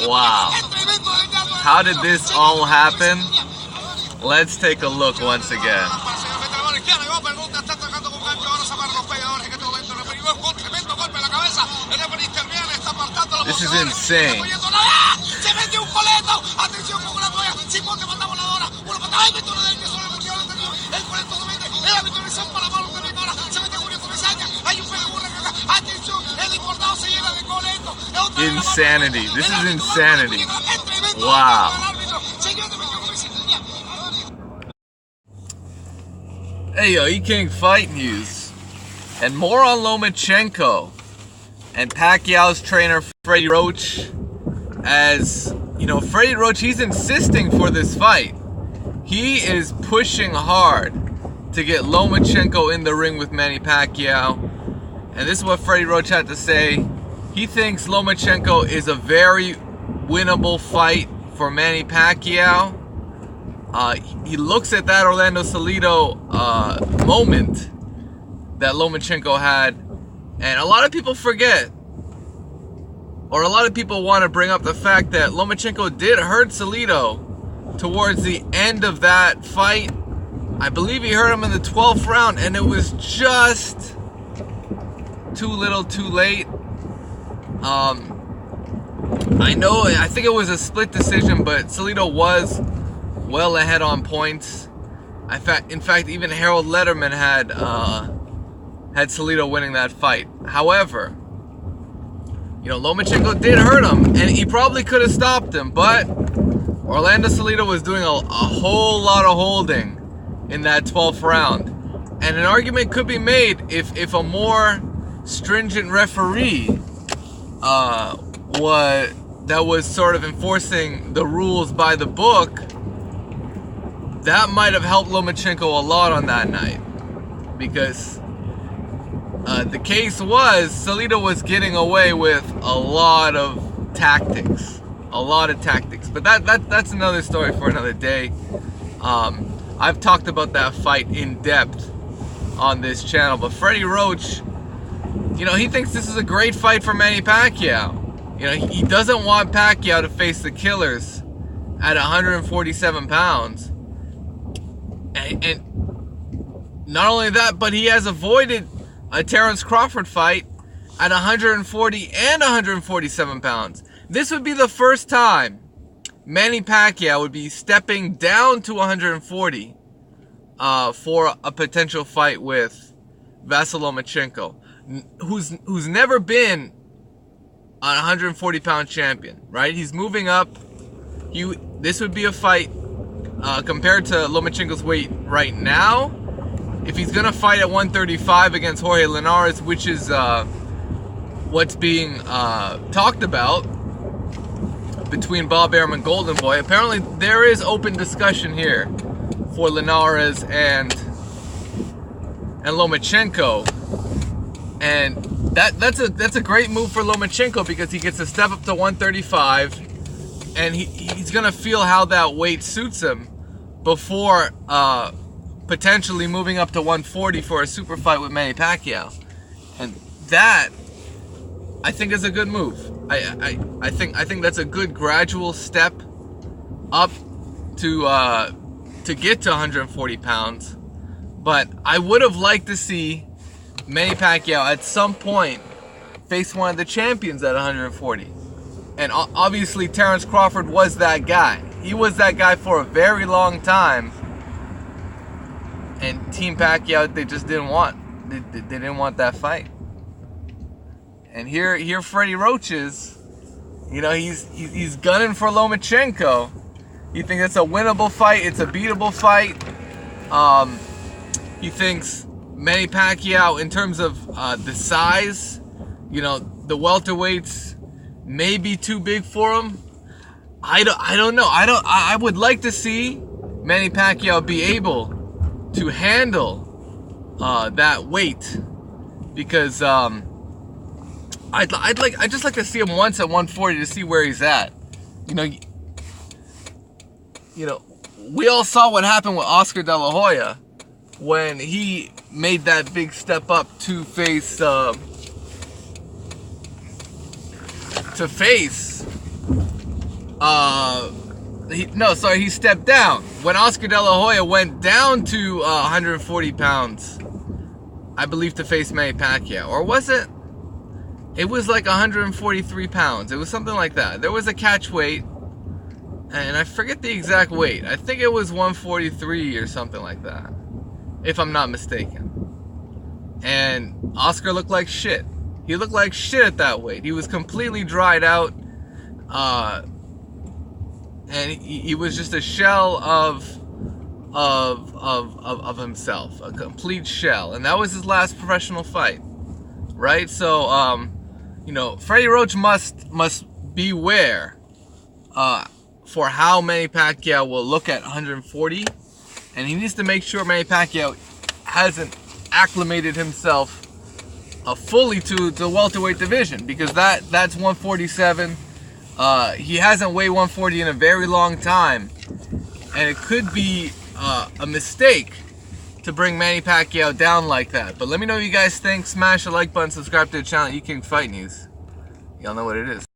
Wow. How did this all happen? Let's take a look once again. This is insane. Insanity. This is insanity. Wow. Hey yo, E-King Fight News. And more on Lomachenko and Pacquiao's trainer Freddie Roach. As you know, Freddie Roach, he's insisting for this fight. He is pushing hard to get Lomachenko in the ring with Manny Pacquiao. And this is what Freddie Roach had to say. He thinks Lomachenko is a very winnable fight for Manny Pacquiao. He looks at that Orlando Salido moment that Lomachenko had, and a lot of people forget, or a lot of people want to bring up the fact that Lomachenko did hurt Salido towards the end of that fight. I believe he hurt him in the 12th round, and it was just too little too late. I think it was a split decision, but Salido was well ahead on points. In fact, even Harold Letterman had Salido winning that fight. However, you know, Lomachenko did hurt him, and he probably could have stopped him, but Orlando Salido was doing a whole lot of holding in that 12th round. And an argument could be made if a more stringent referee that was sort of enforcing the rules by the book, that might have helped Lomachenko a lot on that night, because the case was Salido was getting away with a lot of tactics, but that's another story for another day. I've talked about that fight in depth on this channel, but Freddie Roach, you know, he thinks this is a great fight for Manny Pacquiao. You know, he doesn't want Pacquiao to face the killers at 147 pounds. And not only that, but he has avoided a Terrence Crawford fight at 140 and 147 pounds. This would be the first time Manny Pacquiao would be stepping down to 140 for a potential fight with Vasyl Lomachenko, who's never been a 140-pound champion, right? He's moving up. This would be a fight compared to Lomachenko's weight right now. If he's gonna fight at 135 against Jorge Linares, which is what's being talked about between Bob Arum and Golden Boy, apparently there is open discussion here for Linares and Lomachenko, and that's a great move for Lomachenko, because he gets to step up to 135, and he's gonna feel how that weight suits him before potentially moving up to 140 for a super fight with Manny Pacquiao. And that, I think, is a good move. I think that's a good gradual step up to get to 140 pounds. But I would have liked to see Manny Pacquiao at some point face one of the champions at 140. And obviously Terrence Crawford was that guy. He was that guy for a very long time. And Team Pacquiao, they just didn't want. They didn't want that fight. And here Freddie Roach is. You know, he's gunning for Lomachenko. He thinks it's a winnable fight. It's a beatable fight. He thinks Manny Pacquiao, in terms of the size, you know, the welterweights may be too big for him. I don't know. I would like to see Manny Pacquiao be able to handle that weight, because I'd just like to see him once at 140 to see where he's at. You know, we all saw what happened with Oscar De La Hoya when he made that big step up to face to face, he stepped down. When Oscar De La Hoya went down to 140 pounds, I believe, to face Manny Pacquiao. Or was it? It was like 143 pounds. It was something like that. There was a catch weight, and I forget the exact weight. I think it was 143 or something like that, if I'm not mistaken. And Oscar looked like shit. He looked like shit at that weight. He was completely dried out. And he was just a shell of himself, a complete shell. And that was his last professional fight, right? So, Freddie Roach must beware for how Manny Pacquiao will look at 140, and he needs to make sure Manny Pacquiao hasn't acclimated himself fully to the welterweight division, because that's 147. He hasn't weighed 140 in a very long time, and it could be a mistake to bring Manny Pacquiao down like that. But let me know what you guys think. Smash the like button, subscribe to the channel. You King Fight News. Y'all know what it is.